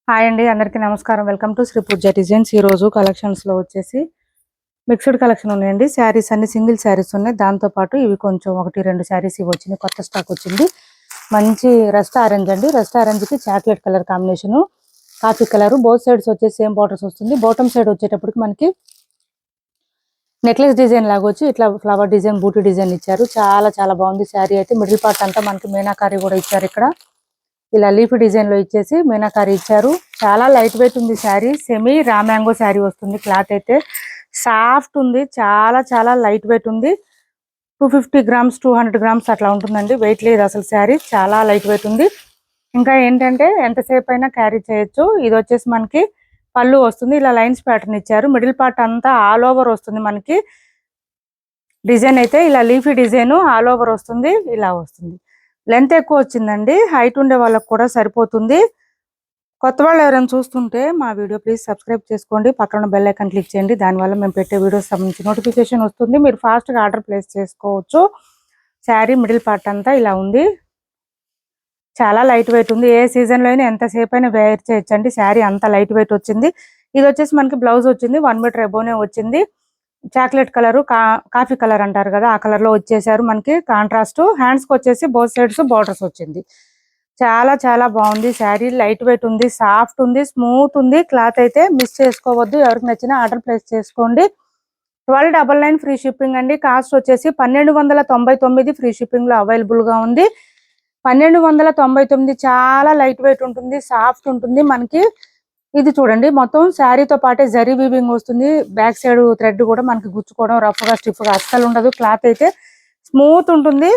Hi అండి, అందరికీ నమస్కారం. Welcome to Shri Pooja designs. ఈ రోజు కలెక్షన్స్ లో వచ్చేసి మిక్స్డ్ కలెక్షన్ ఉన్నాయండి. శారీస్ అన్ని సింగిల్ శారీస్ ఉన్నాయి. దాంతో పాటు ఇవి కొంచెం 1-2 శారీస్ ఇవి వచ్చినాయి. కొత్త స్టాక్ వచ్చింది. మంచి రస్ట్ ఆరెంజ్ అండి. రస్ట్ ఆరెంజ్ కి chocolate colour combination, coffee colour. Both sides వచ్చేసి సేమ్ బార్డర్స్ వస్తుంది. బాటమ్ సైడ్ వచ్చేటప్పటికి మనకి నెక్లెస్ డిజైన్ లాగా వచ్చి ఇట్లా ఫ్లవర్ డిజైన్, బూటీ డిజైన్ ఇచ్చారు. చాలా చాలా బాగుంది శారీ అయితే. మిడిల్ పార్ట్ అంతా మనకి మీనాకారి కూడా ఇచ్చారు. ఇక్కడ ఇలా లీఫ్ డిజైన్ లో ఇచ్చేసి మీనాకారి ఇచ్చారు. చాలా లైట్ వెయిట్ ఉంది sari. Semi raw mango sari వస్తుంది. క్లాత్ అయితే సాఫ్ట్ ఉంది. చాలా చాలా లైట్ వెయిట్ ఉంది. 250 గ్రామ్స్ 200 గ్రామ్స్ అట్లా ఉంటుందండి. వెయిట్ లేదు అసలు శారీ. చాలా లైట్ వెయిట్ ఉంది. ఇంకా ఏంటంటే ఎంతసేపు అయినా క్యారీ చేయొచ్చు. ఇది వచ్చేసి మనకి పళ్ళు వస్తుంది. ఇలా లైన్స్ ప్యాటర్న్ ఇచ్చారు. మిడిల్ పార్ట్ అంతా ఆల్ ఓవర్ వస్తుంది. మనకి డిజైన్ అయితే ఇలా లీఫీ డిజైన్ ఆల్ ఓవర్ వస్తుంది. ఇలా వస్తుంది. లెంత్ ఎక్కువ వచ్చిందండి. హైట్ ఉండే వాళ్ళకి కూడా సరిపోతుంది. కొత్త వాళ్ళు ఎవరైనా చూస్తుంటే మా వీడియో ప్లీజ్ సబ్స్క్రైబ్ చేసుకోండి. పక్కన బెల్ ఐకాన్ క్లిక్ చేయండి. దానివల్ల మేము పెట్టే వీడియోస్ సంబంధించి నోటిఫికేషన్ వస్తుంది. మీరు ఫాస్ట్గా ఆర్డర్ ప్లేస్ చేసుకోవచ్చు. శారీ మిడిల్ పార్ట్ అంతా ఇలా ఉంది. చాలా లైట్ వెయిట్ ఉంది. ఏ సీజన్లో అయినా ఎంతసేపు అయినా వేర్ చేయొచ్చండి. శారీ అంత లైట్ వెయిట్ వచ్చింది. ఇది వచ్చేసి మనకి బ్లౌజ్ వచ్చింది. 1 మీటర్ ఎబోనే వచ్చింది. చాక్లెట్ కలర్, కాఫీ కలర్ అంటారు కదా, ఆ కలర్ లో వచ్చేసారు. మనకి కాంట్రాస్ట్. హ్యాండ్స్ కి వచ్చేసి బోత్ సైడ్స్ బార్డర్స్ వచ్చింది. చాలా చాలా బాగుంది శారీ. లైట్ వెయిట్ ఉంది, సాఫ్ట్ ఉంది, స్మూత్ ఉంది. క్లాత్ అయితే మిస్ చేసుకోవద్దు. ఎవరికి నచ్చినా ఆర్డర్ ప్లేస్ చేసుకోండి. 1299 ఫ్రీ షిప్పింగ్ అండి. కాస్ట్ వచ్చేసి 1299 ఫ్రీ షిప్పింగ్ లో అవైలబుల్ గా ఉంది. 1299. చాలా లైట్ వెయిట్ ఉంటుంది, సాఫ్ట్ ఉంటుంది. మనకి ఇది చూడండి, మొత్తం శారీతో పాటే జరీ వీవింగ్ వస్తుంది. బ్యాక్ సైడ్ థ్రెడ్ కూడా మనకి గుచ్చుకోవడం రఫ్ గా స్టిఫ్ గా అస్సలు ఉండదు. క్లాత్ అయితే స్మూత్ ఉంటుంది.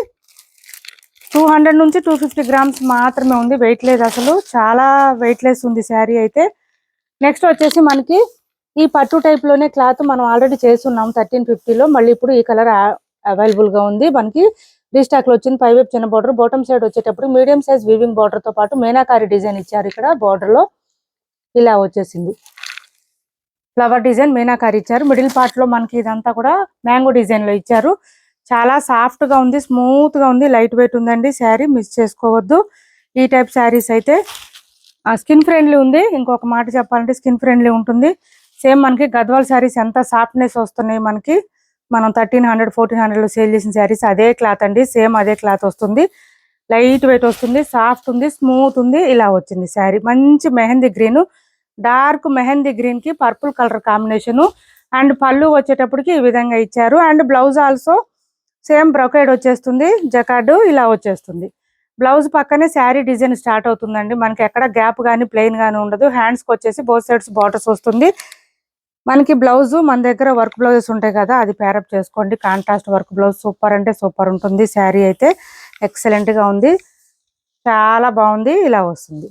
200 నుంచి 250 గ్రామ్స్ మాత్రమే ఉంది. వెయిట్ లేదు అసలు. చాలా వెయిట్ లెస్ ఉంది శారీ అయితే. నెక్స్ట్ వచ్చేసి మనకి ఈ పట్టు టైప్ లోనే క్లాత్ మనం ఆల్రెడీ చేస్తున్నాం 1350లో. మళ్ళీ ఇప్పుడు ఈ కలర్ అవైలబుల్ గా ఉంది. మనకి రీస్టాక్ లో వచ్చింది. పైవైపు చిన్న బార్డర్, బాటమ్ సైడ్ వచ్చేటప్పుడు మీడియం సైజ్ వీవింగ్ బార్డర్ తో పాటు మీనాకారి డిజైన్ ఇచ్చారు. ఇక్కడ బార్డర్ లో ఇలా వచ్చేసింది. ఫ్లవర్ డిజైన్ మీనాకారి ఇచ్చారు. మిడిల్ పార్ట్ లో మనకి ఇదంతా కూడా మ్యాంగో డిజైన్ లో ఇచ్చారు. చాలా సాఫ్ట్ గా ఉంది, స్మూత్ గా ఉంది, లైట్ వెయిట్ ఉందండి శారీ. మిస్ చేసుకోవద్దు. ఈ టైప్ శారీస్ అయితే స్కిన్ ఫ్రెండ్లీ ఉంది. ఇంకొక మాట చెప్పాలంటే స్కిన్ ఫ్రెండ్లీ ఉంటుంది. సేమ్ మనకి గద్వాల్ శారీస్ ఎంత సాఫ్ట్నెస్ వస్తున్నాయి మనకి. మనం 1300 1400 లో సేల్ చేసిన శారీస్ అదే క్లాత్ అండి. సేమ్ అదే క్లాత్ వస్తుంది. లైట్ వెయిట్ వస్తుంది, సాఫ్ట్ ఉంది, స్మూత్ ఉంది. ఇలా వచ్చింది శారీ. మంచి mehndi green, dark mehndi green కి పర్పుల్ కలర్ కాంబినేషన్. అండ్ పళ్ళు వచ్చేటప్పటికి ఈ విధంగా ఇచ్చారు. And blouse also same brocade వచ్చేస్తుంది. జకార్డు ఇలా వచ్చేస్తుంది. బ్లౌజ్ పక్కనే శారీ డిజైన్ స్టార్ట్ అవుతుందండి. మనకి ఎక్కడ గ్యాప్ కానీ ప్లెయిన్ గానీ ఉండదు. హ్యాండ్స్ కి వచ్చేసి బోత్ సైడ్స్ బార్డర్స్ వస్తుంది. మనకి బ్లౌజ్ మన దగ్గర వర్క్ బ్లౌజెస్ ఉంటాయి కదా, అది పేరప్ చేసుకోండి. కాంట్రాస్ట్ వర్క్ బ్లౌజ్ సూపర్ అంటే సూపర్ ఉంటుంది. శారీ అయితే ఎక్సలెంట్ గా ఉంది. చాలా బాగుంది. ఇలా వస్తుంది.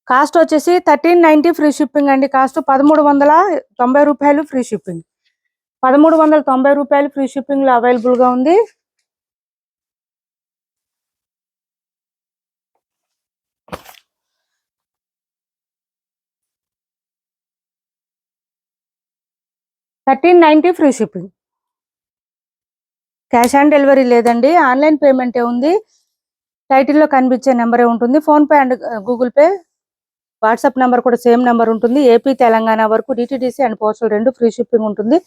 కాస్ట్ వచ్చేసి 1390 ఫ్రీ షిప్పింగ్ అండి. కాస్ట్ 1390 రూపాయలు ఫ్రీ షిప్పింగ్. 1390 రూపాయలు ఫ్రీ షిప్పింగ్ లో అవైలబుల్ గా ఉంది. $1390 free shipping. Cash on delivery లేదండి. ఆన్లైన్ పేమెంటే ఉంది. టైటిల్లో కనిపించే నెంబరే ఉంటుంది. Phone pay and Google pay, WhatsApp number కూడా సేమ్ నెంబర్ ఉంటుంది. ఏపీ తెలంగాణ వరకు DTDC and postal 2 free shipping ఉంటుంది.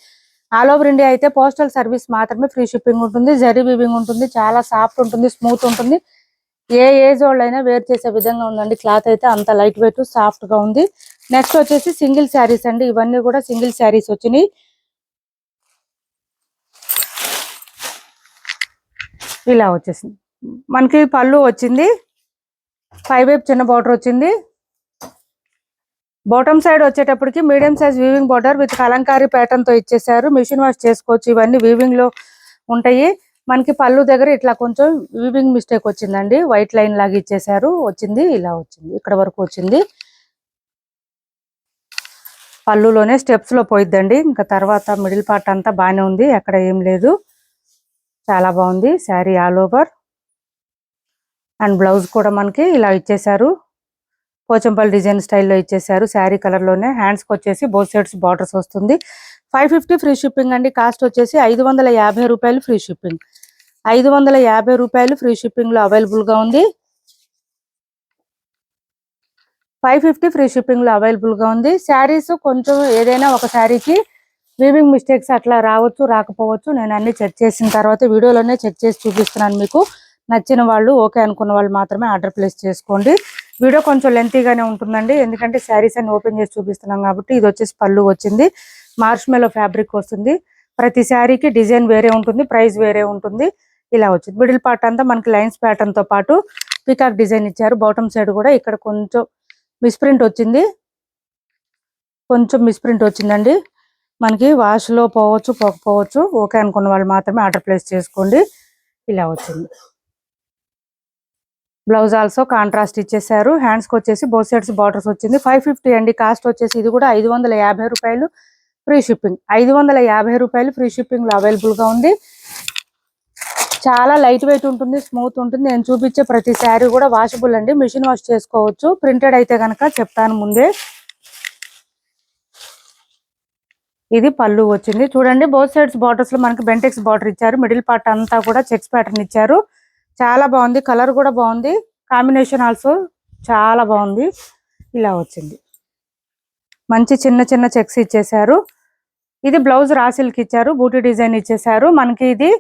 ఆల్ ఓవర్ ఇండియా అయితే పోస్టల్ సర్వీస్ మాత్రమే ఫ్రీ షిప్పింగ్ ఉంటుంది. జరీ వీవింగ్ ఉంటుంది. చాలా సాఫ్ట్ ఉంటుంది, స్మూత్ ఉంటుంది. ఏ ఏజ్ వాళ్ళైనా వేర్ చేసే విధంగా ఉందండి. క్లాత్ అయితే అంత లైట్ వెయిట్ సాఫ్ట్ గా ఉంది. నెక్స్ట్ వచ్చేసి సింగిల్ శారీస్ అండి. ఇవన్నీ కూడా సింగిల్ శారీస్ వచ్చినాయి. ఇలా వచ్చేసింది. మనకి పళ్ళు వచ్చింది. పైవైపు చిన్న బార్డర్ వచ్చింది. బాటమ్ సైడ్ వచ్చేటప్పటికి medium size weaving border with Kalamkari pattern తో ఇచ్చేసారు. మిషన్ వాష్ చేసుకోవచ్చు. ఇవన్నీ వీవింగ్ లో ఉంటాయి. మనకి పళ్ళు దగ్గర ఇట్లా కొంచెం వీవింగ్ మిస్టేక్ వచ్చిందండి. వైట్ లైన్ లాగా ఇచ్చేసారు. వచ్చింది ఇలా వచ్చింది. ఇక్కడ వరకు వచ్చింది. పళ్ళులోనే స్టెప్స్ లో పోయిద్దండి. ఇంకా తర్వాత మిడిల్ పార్ట్ అంతా బాగానే ఉంది. ఎక్కడ ఏం లేదు. చాలా బాగుంది sari all over. And blouse కూడా మనకి ఇలా ఇచ్చేసారు. పోచంపల్లి డిజైన్ స్టైల్లో ఇచ్చేసారు. శారీ కలర్ లోనే. హ్యాండ్స్ కి వచ్చేసి బోత్ సైడ్స్ బార్డర్స్ వస్తుంది. 550 ఫ్రీ షిప్పింగ్ అండి. కాస్ట్ వచ్చేసి 550 రూపాయలు ఫ్రీ షిప్పింగ్. 550 రూపాయలు ఫ్రీ షిప్పింగ్ లో అవైలబుల్ గా ఉంది. 550 ఫ్రీ షిప్పింగ్ లో అవైలబుల్ గా ఉంది. శారీస్ కొంచెం ఏదైనా ఒక శారీకి వీవింగ్ మిస్టేక్స్ అట్లా రావచ్చు, రాకపోవచ్చు. నేను అన్ని చెక్ చేసిన తర్వాత వీడియోలోనే చెక్ చేసి చూపిస్తున్నాను మీకు. నచ్చిన వాళ్ళు, ఓకే అనుకున్న వాళ్ళు మాత్రమే ఆర్డర్ ప్లేస్ చేసుకోండి. వీడియో కొంచెం లెంతీగానే ఉంటుందండి, ఎందుకంటే శారీస్ అన్ని ఓపెన్ చేసి చూపిస్తున్నాం కాబట్టి. ఇది వచ్చేసి పళ్ళు వచ్చింది. మార్ష్మెలో ఫ్యాబ్రిక్ వస్తుంది. ప్రతి శారీకి డిజైన్ వేరే ఉంటుంది, ప్రైస్ వేరే ఉంటుంది. ఇలా వచ్చింది. మిడిల్ పార్ట్ అంతా మనకి లైన్స్ ప్యాటర్న్ తో పాటు పీకాక్ డిజైన్ ఇచ్చారు. బాటమ్ సైడ్ కూడా ఇక్కడ కొంచెం మిస్ప్రింట్ వచ్చింది. కొంచెం మిస్ప్రింట్ వచ్చిందండి. మనకి వాష్ లో పోవచ్చు, పోకపోవచ్చు. ఓకే అనుకున్న వాళ్ళు మాత్రమే ఆర్డర్ ప్లేస్ చేసుకోండి. ఇలా వచ్చింది. బ్లౌజ్ ఆల్సో కాంట్రాస్ట్ ఇచ్చేసారు. హ్యాండ్స్ కి వచ్చేసి బోత్ సైడ్స్ బార్డర్స్ వచ్చింది. 550 అండి కాస్ట్ వచ్చేసి. ఇది కూడా 550 రూపాయలు ఫ్రీ షిప్పింగ్. 550 రూపాయలు ఫ్రీ షిప్పింగ్ లో అవైలబుల్ గా ఉంది. చాలా లైట్ వెయిట్ ఉంటుంది, స్మూత్ ఉంటుంది. నేను చూపించే ప్రతి శారీ కూడా వాషబుల్ అండి, మిషన్ వాష్ చేసుకోవచ్చు. ప్రింటెడ్ అయితే కనుక చెప్తాను ముందే. ఇది పళ్ళు వచ్చింది. చూడండి బోత్ సైడ్స్ బార్డర్స్ లో మనకి బెంటెక్స్ బార్డర్ ఇచ్చారు. మిడిల్ పార్ట్ అంతా కూడా చెక్స్ ప్యాటర్న్ ఇచ్చారు. చాలా బాగుంది. కలర్ కూడా బాగుంది. కాంబినేషన్ ఆల్సో చాలా బాగుంది. ఇలా వచ్చింది. మంచి చిన్న చిన్న చెక్స్ ఇచ్చేసారు. ఇది బ్లౌజ్ రా సిల్క్ ఇచ్చారు. బూటీ డిజైన్ ఇచ్చేసారు. మనకి ఇది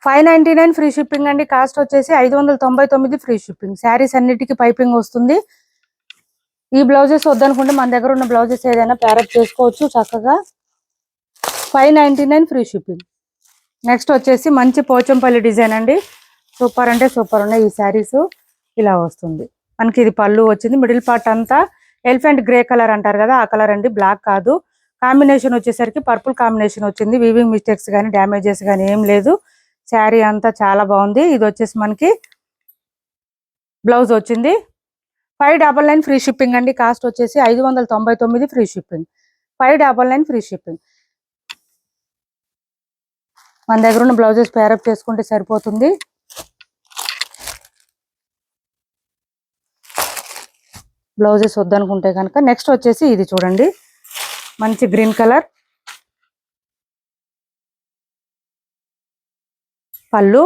$599 ఫ్రీ షిప్పింగ్ అండి. కాస్ట్ వచ్చేసి 599 ఫ్రీ షిప్పింగ్. శారీస్ అన్నిటికీ పైపింగ్ వస్తుంది. ఈ బ్లౌజెస్ వద్దనుకుంటే మన దగ్గర ఉన్న బ్లౌజెస్ ఏదైనా ప్యారప్ చేసుకోవచ్చు చక్కగా. 599 ఫ్రీ షిప్పింగ్. నెక్స్ట్ వచ్చేసి మంచి పోచంపల్లి డిజైన్ అండి. సూపర్ అంటే సూపర్ ఉన్నాయి ఈ శారీస్. ఇలా వస్తుంది. మనకి ఇది పళ్ళు వచ్చింది. మిడిల్ పార్ట్ అంతా ఎలిఫెంట్ గ్రే కలర్ అంటారు కదా, ఆ కలర్ అండి, బ్లాక్ కాదు. కాంబినేషన్ వచ్చేసరికి పర్పుల్ కాంబినేషన్ వచ్చింది. వీవింగ్ మిస్టేక్స్ కానీ డ్యామేజెస్ కానీ ఏం లేదు. శారీ అంతా చాలా బాగుంది. ఇది వచ్చేసి మనకి బ్లౌజ్ వచ్చింది. 599 ఫ్రీ షిప్పింగ్ అండి. కాస్ట్ వచ్చేసి 599 ఫ్రీ షిప్పింగ్. 599 free shipping. మన దగ్గర ఉన్న బ్లౌజెస్ పేరప్ చేసుకుంటే సరిపోతుంది. బ్లౌజెస్ వద్దనుకుంటే కనుక. నెక్స్ట్ వచ్చేసి ఇది చూడండి, మంచి గ్రీన్ కలర్ పళ్ళు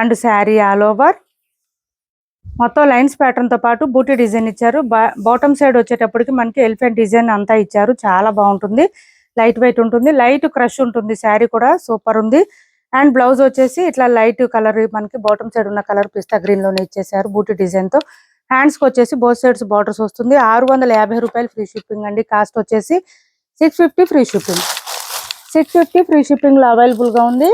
అండ్ శారీ ఆల్ ఓవర్ మొత్తం లైన్స్ ప్యాటర్న్ తో పాటు బూటీ డిజైన్ ఇచ్చారు. బాటమ్ సైడ్ వచ్చేటప్పటికి మనకి ఎలిఫెంట్ డిజైన్ అంతా ఇచ్చారు. చాలా బాగుంటుంది. లైట్ వెయిట్ ఉంటుంది, లైట్ క్రష్ ఉంటుంది. శారీ కూడా సూపర్ ఉంది. అండ్ బ్లౌజ్ వచ్చేసి ఇట్లా లైట్ కలర్, మనకి బాటమ్ సైడ్ ఉన్న కలర్ పిస్తా గ్రీన్ లోనే ఇచ్చేసారు బూటీ డిజైన్ తో. హ్యాండ్స్ కి వచ్చేసి బోత్ సైడ్స్ బార్డర్స్ వస్తుంది. 650 రూపాయలు ఫ్రీ షిప్పింగ్ అండి. కాస్ట్ వచ్చేసి 650 ఫ్రీ షిప్పింగ్. 650 ఫ్రీ షిప్పింగ్ లో అవైలబుల్ గా ఉంది.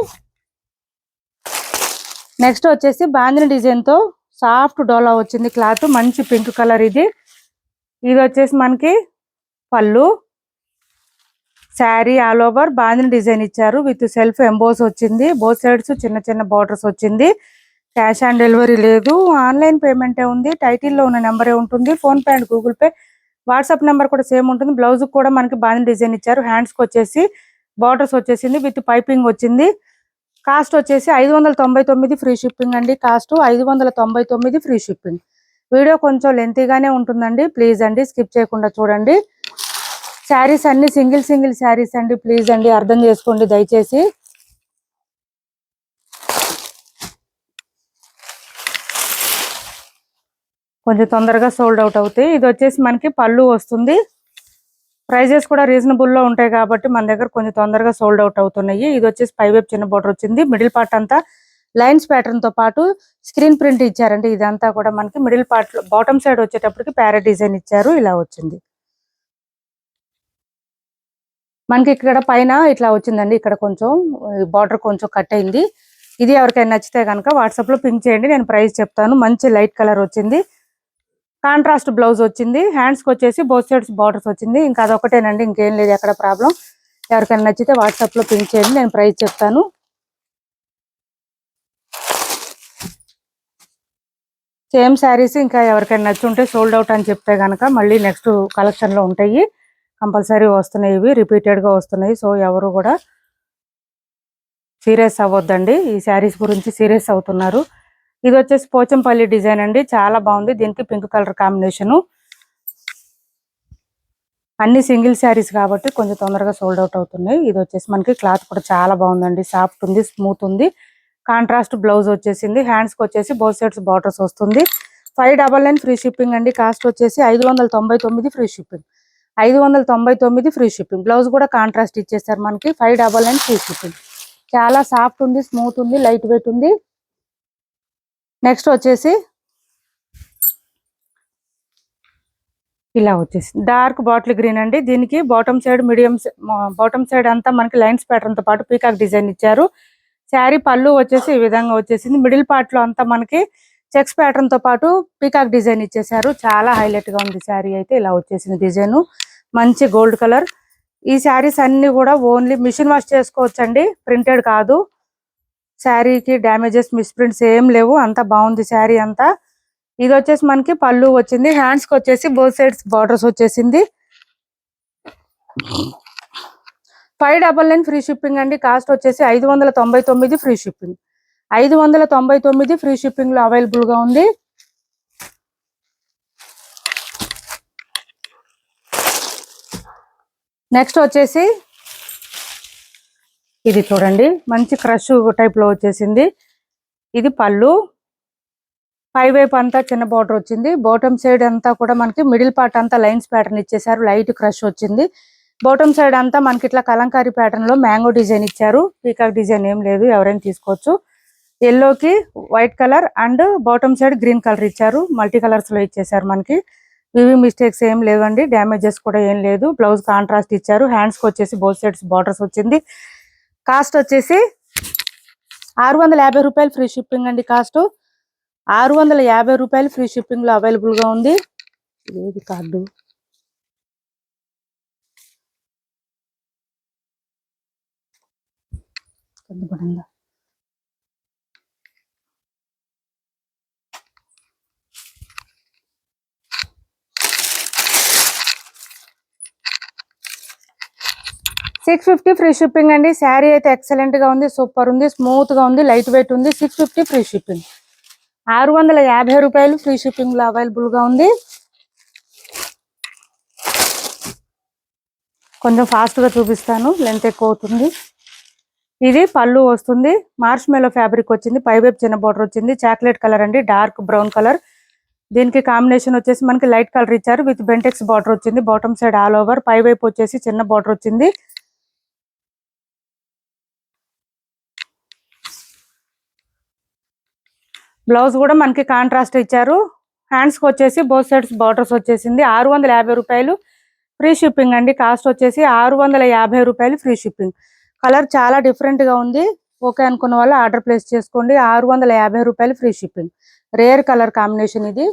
నెక్స్ట్ వచ్చేసి బాందిని డిజైన్ తో సాఫ్ట్ డోలా వచ్చింది క్లాత్. మంచి పింక్ కలర్ ఇది. ఇది వచ్చేసి మనకి పళ్ళు, sari all over bandhani design ఇచ్చారు. విత్ సెల్ఫ్ ఎంబోస్ వచ్చింది. బోత్ సైడ్స్ చిన్న చిన్న బార్డర్స్ వచ్చింది. క్యాష్ ఆన్ డెలివరీ లేదు, ఆన్లైన్ పేమెంటే ఉంది. టైటిల్లో ఉన్న నెంబరే ఉంటుంది. Phone pay and Google pay, WhatsApp number కూడా సేమ్ ఉంటుంది. బ్లౌజ్ కూడా మనకి బాందిని డిజైన్ ఇచ్చారు. హ్యాండ్స్ కి వచ్చేసి బార్డర్స్ వచ్చేసింది, విత్ పైపింగ్ వచ్చింది. కాస్ట్ వచ్చేసి 599 ఫ్రీ షిప్పింగ్ అండి. Cost 599 free shipping. వీడియో కొంచెం లెంతీగానే ఉంటుందండి, ప్లీజ్ అండి స్కిప్ చేయకుండా చూడండి. శారీస్ అన్ని సింగిల్ సింగిల్ శారీస్ అండి, ప్లీజ్ అండి అర్థం చేసుకోండి దయచేసి. కొంచెం తొందరగా సోల్డ్ అవుట్ అవుతాయి. ఇది వచ్చేసి మనకి పళ్ళు వస్తుంది. ప్రైజెస్ కూడా రీజనబుల్ లో ఉంటాయి కాబట్టి మన దగ్గర కొంచెం తొందరగా సోల్డ్ అవుట్ అవుతున్నాయి. ఇది వచ్చేసి పై వైపు చిన్న బోర్డర్ వచ్చింది. మిడిల్ పార్ట్ అంతా లైన్స్ ప్యాటర్న్ తో పాటు స్క్రీన్ ప్రింట్ ఇచ్చారండి. ఇదంతా కూడా మనకి మిడిల్ పార్ట్ లో బాటమ్ సైడ్ వచ్చేటప్పటికి ప్యారెట్ డిజైన్ ఇచ్చారు. ఇలా వచ్చింది. మనకి ఇక్కడ పైన ఇట్లా వచ్చిందండి. ఇక్కడ కొంచెం బార్డర్ కొంచెం కట్ అయింది. ఇది ఎవరికైనా నచ్చితే కనుక వాట్సాప్ లో పింక్ చేయండి, నేను ప్రైస్ చెప్తాను. మంచి లైట్ కలర్ వచ్చింది. కాంట్రాస్ట్ బ్లౌజ్ వచ్చింది. హ్యాండ్స్ కి వచ్చేసి బోత్ సైడ్స్ బార్డర్స్ వచ్చింది. ఇంకా అదొకటేనండి, ఇంకేం లేదు ఎక్కడ ప్రాబ్లం. ఎవరికైనా నచ్చితే వాట్సాప్ లో పింక్ చేయండి, నేను ప్రైస్ చెప్తాను. సేమ్ శారీస్ ఇంకా ఎవరికైనా నచ్చుంటే సోల్డ్ అవుట్ అని చెప్తే కనుక మళ్ళీ నెక్స్ట్ కలెక్షన్లో ఉంటాయి. కంపల్సరీ వస్తున్నాయి, ఇవి రిపీటెడ్గా వస్తున్నాయి. సో ఎవరు కూడా సీరియస్ అవ్వద్దండి, ఈ శారీస్ గురించి సీరియస్ అవుతున్నారు. ఇది వచ్చేసి పోచంపల్లి డిజైన్ అండి, చాలా బాగుంది. దీనికి పింక్ కలర్ కాంబినేషను. అన్ని సింగిల్ శారీస్ కాబట్టి కొంచెం తొందరగా సోల్డ్ అవుట్ అవుతున్నాయి. ఇది వచ్చేసి మనకి క్లాత్ కూడా చాలా బాగుందండి, సాఫ్ట్ ఉంది, స్మూత్ ఉంది. కాంట్రాస్ట్ బ్లౌజ్ వచ్చేసింది. హ్యాండ్స్కి వచ్చేసి బోత్ సైడ్స్ బార్డర్స్ వస్తుంది. 599 ఫ్రీ షిప్పింగ్ అండి. కాస్ట్ వచ్చేసి 599 free shipping. 599 free shipping. Blouse కూడా కాంట్రాస్ట్ ఇచ్చేసారు మనకి. 599 ఫ్రీ షిప్పింగ్. చాలా సాఫ్ట్ ఉంది, స్మూత్ ఉంది, లైట్ వెయిట్ ఉంది. నెక్స్ట్ వచ్చేసి ఇలా వచ్చేసి డార్క్ బాటిల్ గ్రీన్ అండి. దీనికి బాటమ్ సైడ్ బాటమ్ సైడ్ అంతా మనకి లైన్స్ ప్యాటర్న్ తో పాటు పీకాక్ డిజైన్ ఇచ్చారు. శారీ పళ్ళు వచ్చేసి ఈ విధంగా వచ్చేసింది. మిడిల్ పార్ట్ లో అంతా మనకి చెక్స్ ప్యాటర్న్ తో పాటు పీకాక్ డిజైన్ ఇచ్చేసారు. చాలా హైలైట్ గా ఉంది శారీ అయితే. ఇలా వచ్చేసింది డిజైన్, మంచి గోల్డ్ కలర్. ఈ శారీస్ అన్ని కూడా ఓన్లీ మిషన్ వాష్ చేసుకోవచ్చండి, ప్రింటెడ్ కాదు. శారీకి డ్యామేజెస్, మిస్ప్రింట్స్ ఏం లేవు, అంతా బాగుంది శారీ అంతా. ఇది వచ్చేసి మనకి పళ్ళు వచ్చింది. హ్యాండ్స్ కి వచ్చేసి బోత్ సైడ్స్ బార్డర్స్ వచ్చేసింది. 599 ఫ్రీ షిప్పింగ్ అండి. కాస్ట్ వచ్చేసి 599 ఫ్రీ షిప్పింగ్. 599 ఫ్రీ షిప్పింగ్ లో అవైలబుల్ గా ఉంది. నెక్స్ట్ వచ్చేసి ఇది చూడండి, మంచి క్రష్ టైప్ లో వచ్చేసింది. ఇది పళ్ళు, పై వైపు అంతా చిన్న బార్డర్ వచ్చింది. బాటమ్ సైడ్ అంతా కూడా మనకి మిడిల్ పార్ట్ అంతా లైన్స్ ప్యాటర్న్ ఇచ్చేసారు. లైట్ క్రష్ వచ్చింది. బాటమ్ సైడ్ అంతా మనకి ఇట్లా కలంకారీ ప్యాటర్న్ లో మ్యాంగో డిజైన్ ఇచ్చారు. పీకాక్ డిజైన్ ఏం లేదు, ఎవరైనా తీసుకోవచ్చు. ఎల్లోకి white colour and bottom side green colour ఇచ్చారు. మల్టీ కలర్స్ లో ఇచ్చేసారు మనకి. ఇవి మిస్టేక్స్ ఏం లేవండి, డ్యామేజెస్ కూడా ఏం లేదు. బ్లౌజ్ కాంట్రాస్ట్ ఇచ్చారు. హ్యాండ్స్ కి వచ్చేసి బోత్ సైడ్స్ బార్డర్స్ వచ్చింది. కాస్ట్ వచ్చేసి 650 రూపాయలు ఫ్రీ షిప్పింగ్ అండి. కాస్ట్ 650 రూపాయలు ఫ్రీ షిప్పింగ్ లో అవైలబుల్ గా ఉంది. ఏది కార్డు 650 ఫ్రీ షిప్పింగ్ అండి. శారీ అయితే ఎక్సలెంట్ గా ఉంది, సూపర్ ఉంది, స్మూత్ గా ఉంది, లైట్ వెయిట్ ఉంది. 650 ఫ్రీ షిప్పింగ్. 650 రూపాయలు ఫ్రీ షిప్పింగ్ లో అవైలబుల్ గా ఉంది. కొంచెం ఫాస్ట్ గా చూపిస్తాను, లెంత్ ఎక్కువ అవుతుంది. ఇది పళ్ళు వస్తుంది. మార్ష్ మెలో ఫ్యాబ్రిక్ వచ్చింది. పై వైపు చిన్న బార్డర్ వచ్చింది. చాక్లెట్ కలర్ అండి, డార్క్ బ్రౌన్ కలర్. దీనికి కాంబినేషన్ వచ్చేసి మనకి లైట్ కలర్ ఇచ్చారు. విత్ బెంటెక్స్ బార్డర్ వచ్చింది. Bottom side all over. పై వైపు వచ్చేసి చిన్న బార్డర్ వచ్చింది. బ్లౌజ్ కూడా మనకి కాంట్రాస్ట్ ఇచ్చారు. హ్యాండ్స్ కి వచ్చేసి బోత్ సైడ్స్ బార్డర్స్ వచ్చేసింది. 650 రూపాయలు ఫ్రీ షిప్పింగ్ అండి. కాస్ట్ వచ్చేసి 650 రూపాయలు ఫ్రీ షిప్పింగ్. కలర్ చాలా డిఫరెంట్ గా ఉంది. ఓకే అనుకున్న వాళ్ళు ఆర్డర్ ప్లేస్ చేసుకోండి. 650 రూపాయలు free shipping. Rare colour combination ఇది.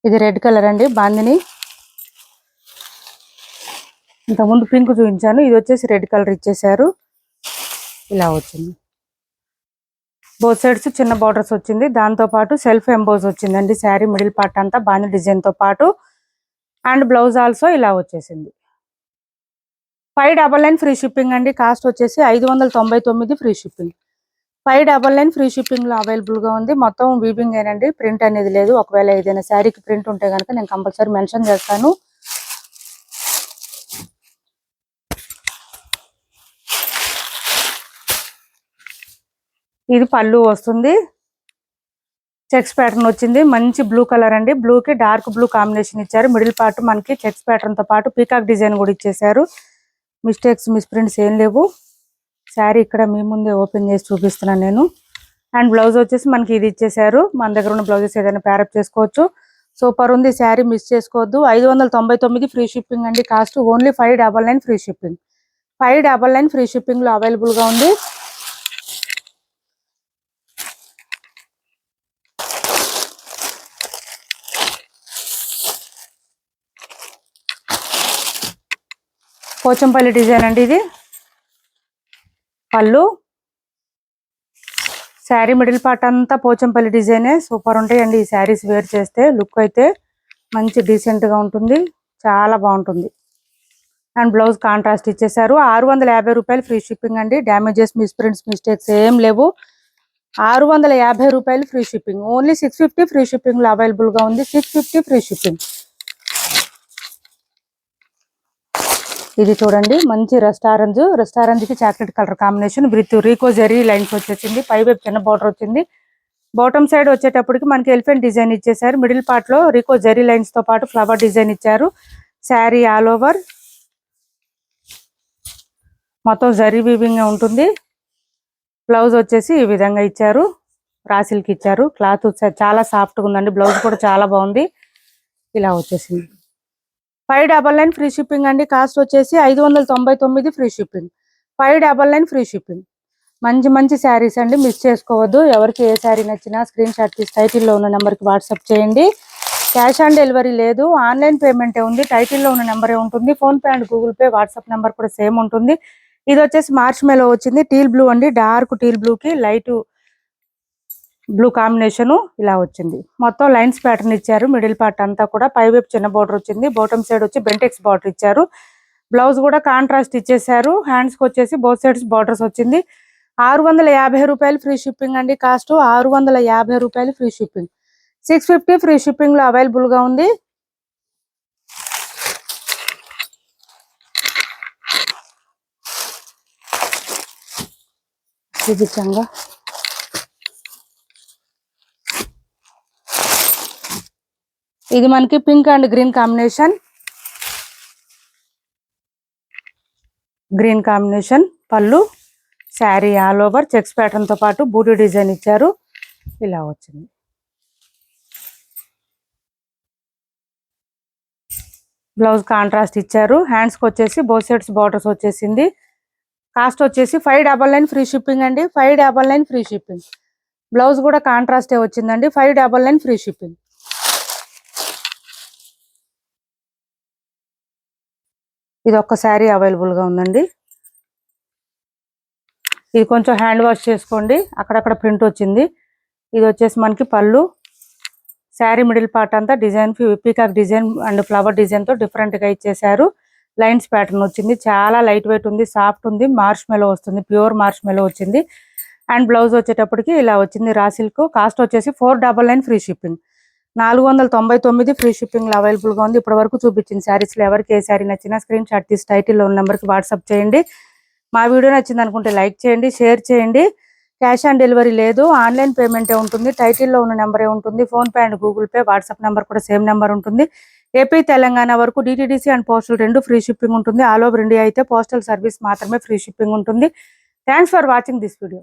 ఇది రెడ్ కలర్ అండి, బాందిని. ఇంతకుముందు పింక్ చూపించాను, ఇది వచ్చేసి రెడ్ కలర్ ఇచ్చేసారు. ఇలా వచ్చింది. బోత్ సైడ్స్ చిన్న బార్డర్స్ వచ్చింది. దాంతో పాటు సెల్ఫ్ ఎంబోజ్ వచ్చిందండి శారీ మిడిల్ పార్ట్ అంతా బాంది డిజైన్ తో పాటు. అండ్ బ్లౌజ్ ఆల్సో ఇలా వచ్చేసింది. 599 ఫ్రీ షిప్పింగ్ అండి. కాస్ట్ వచ్చేసి 599 ఫ్రీ షిప్పింగ్. 599 ఫ్రీ షిప్పింగ్ లో అవైలబుల్ గా ఉంది. మొత్తం వీవింగ్ ఏనండి, ప్రింట్ అనేది లేదు. ఒకవేళ ఏదైనా శారీకి ప్రింట్ ఉంటే కనుక నేను కంపల్సరీ మెన్షన్ చేస్తాను. ఇది పళ్ళు వస్తుంది. చెక్స్ ప్యాటర్న్ వచ్చింది. మంచి బ్లూ కలర్ అండి. బ్లూ కి డార్క్ బ్లూ కాంబినేషన్ ఇచ్చారు. మిడిల్ పార్ట్ మనకి చెక్స్ ప్యాటర్న్ తో పాటు పీకాక్ డిజైన్ కూడా ఇచ్చేసారు. మిస్టేక్స్, మిస్ప్రింట్స్ ఏం లేవు. శారీ ఇక్కడ మీ ముందే ఓపెన్ చేసి చూపిస్తున్నాను నేను. అండ్ బ్లౌజ్ వచ్చేసి మనకి ఇది ఇచ్చేసారు. మన దగ్గర ఉన్న బ్లౌజెస్ ఏదైనా ప్యారప్ చేసుకోవచ్చు. సూపర్ ఉంది శారీ, మిస్ చేసుకోవద్దు. 599 ఫ్రీ షిప్పింగ్ అండి. Cost only 599 free shipping. 599 free shipping లో అవైలబుల్ గా ఉంది. పోచంపల్లి డిజైన్ అండి ఇది. పళ్ళు, శారీ మిడిల్ పార్ట్ అంతా పోచంపల్లి డిజైనే. సూపర్ ఉంటాయండి ఈ శారీస్ వేర్ చేస్తే. లుక్ అయితే మంచి డీసెంట్ గా ఉంటుంది, చాలా బాగుంటుంది. అండ్ బ్లౌజ్ కాంట్రాస్ట్ ఇచ్చేసారు. 650 రూపాయలు ఫ్రీ షిప్పింగ్ అండి. డ్యామేజెస్, మిస్ప్రింట్స్, మిస్టేక్స్ ఏం లేవు. 650 రూపాయలు free shipping. Only 650 free shipping లో అవైలబుల్ గా ఉంది. 650 ఫ్రీ షిప్పింగ్. ఇది చూడండి మంచి రెస్టారెంట్ కి చాక్లెట్ కలర్ కాంబినేషన్ విత్ రీకో జెరీ లైన్స్ వచ్చేసింది. పై వైపు చిన్న బార్డర్ వచ్చింది. బాటమ్ సైడ్ వచ్చేటప్పటికి మనకి ఎలిఫెంట్ డిజైన్ ఇచ్చేసారు. మిడిల్ పార్ట్ లో రీకో జెరీ లైన్స్ తో పాటు ఫ్లవర్ డిజైన్ ఇచ్చారు. శారీ ఆల్ ఓవర్ మొత్తం జరీ వీవింగ్ ఉంటుంది. బ్లౌజ్ వచ్చేసి ఈ విధంగా ఇచ్చారు, రాసిల్కి ఇచ్చారు. క్లాత్ చాలా సాఫ్ట్ గా ఉందండి. బ్లౌజ్ కూడా చాలా బాగుంది. ఇలా వచ్చేసింది. 599 ఫ్రీ షిప్పింగ్ అండి. కాస్ట్ వచ్చేసి 599 ఫ్రీ షిప్పింగ్. 599 free shipping. మంచి మంచి శారీస్ అండి, మిస్ చేసుకోవద్దు. ఎవరికి ఏ శారీ నచ్చినా స్క్రీన్ షాట్ తీసి టైటిల్లో ఉన్న నెంబర్కి వాట్సాప్ చేయండి. క్యాష్ ఆన్ డెలివరీ లేదు, ఆన్లైన్ పేమెంటే ఉంది. టైటిల్లో ఉన్న నెంబరే ఉంటుంది. PhonePe and Google pay, WhatsApp number కూడా సేమ్ ఉంటుంది. ఇది వచ్చేసి మార్చ్ మేలో వచ్చింది. టీల్ బ్లూ అండి. డార్క్ టీల్ బ్లూకి లైట్ బ్లూ కాంబినేషన్ ఇలా వచ్చింది. మొత్తం లైన్స్ ప్యాటర్న్ ఇచ్చారు. మిడిల్ పార్ట్ అంతా కూడా పై వైపు చిన్న బార్డర్ వచ్చింది. బాటమ్ సైడ్ వచ్చి బెంటెక్స్ బార్డర్ ఇచ్చారు. బ్లౌజ్ కూడా కాంట్రాస్ట్ ఇచ్చేసారు. హ్యాండ్స్ కి వచ్చేసి బోత్ సైడ్స్ బార్డర్స్ వచ్చింది. 650 రూపాయలు ఫ్రీ షిప్పింగ్ అండి. కాస్ట్ 650 రూపాయలు ఫ్రీ షిప్పింగ్. 650 ఫ్రీ షిప్పింగ్ లో అవైలబుల్ గా ఉంది. ఇది మనకి పింక్ అండ్ గ్రీన్ కాంబినేషన్. పళ్ళు, sari all over checks pattern తో పాటు బూటీ డిజైన్ ఇచ్చారు. ఇలా వచ్చింది. బ్లౌజ్ కాంట్రాస్ట్ ఇచ్చారు. హ్యాండ్స్ కి వచ్చేసి బోత్ సైడ్స్ బార్డర్స్ వచ్చేసింది. కాస్ట్ వచ్చేసి 599 ఫ్రీ షిప్పింగ్ అండి. 599 ఫ్రీ షిప్పింగ్. బ్లౌజ్ కూడా కాంట్రాస్టే వచ్చిందండి. 599 ఫ్రీ షిప్పింగ్. ఇది ఒక్క శారీ అవైలబుల్ గా ఉందండి. ఇది కొంచెం హ్యాండ్ వాష్ చేసుకోండి, అక్కడక్కడ ప్రింట్ వచ్చింది. ఇది వచ్చేసి మనకి పళ్ళు, శారీ మిడిల్ పార్ట్ అంతా design peacock design and flower design తో డిఫరెంట్ గా ఇచ్చేసారు. లైన్స్ ప్యాటర్న్ వచ్చింది. చాలా లైట్ వెయిట్ ఉంది, సాఫ్ట్ ఉంది. మార్ష్ మెలో వస్తుంది, ప్యూర్ మార్ష్ మెలో వచ్చింది. అండ్ బ్లౌజ్ వచ్చేటప్పటికి ఇలా వచ్చింది రా సిల్క్. కాస్ట్ వచ్చేసి 499 ఫ్రీ షిప్పింగ్. 499 ఫ్రీ షిప్పింగ్ లో అవైలబుల్ గా ఉంది. ఇప్పటి వరకు చూపించిన శారీస్ లో ఎవరికి ఏ శారీ నచ్చినా స్క్రీన్ షాట్ తీసి టైటిల్లో ఉన్న నెంబర్కి వాట్సాప్ చేయండి. మా వీడియో నచ్చింది అనుకుంటే లైక్ చేయండి, షేర్ చేయండి. క్యాష్ ఆన్ డెలివరీ లేదు, ఆన్లైన్ పేమెంటే ఉంటుంది. టైటిల్లో ఉన్న నెంబరే ఉంటుంది. PhonePe and Google pay, WhatsApp number కూడా సేమ్ నెంబర్ ఉంటుంది. ఏపీ తెలంగాణ వరకు DTDC and postal 2 free shipping ఉంటుంది. ఆల్ ఓవర్ ఇండియా అయితే పోస్టల్ సర్వీస్ మాత్రమే ఫ్రీ షిప్పింగ్ ఉంటుంది. Thanks for watching this video.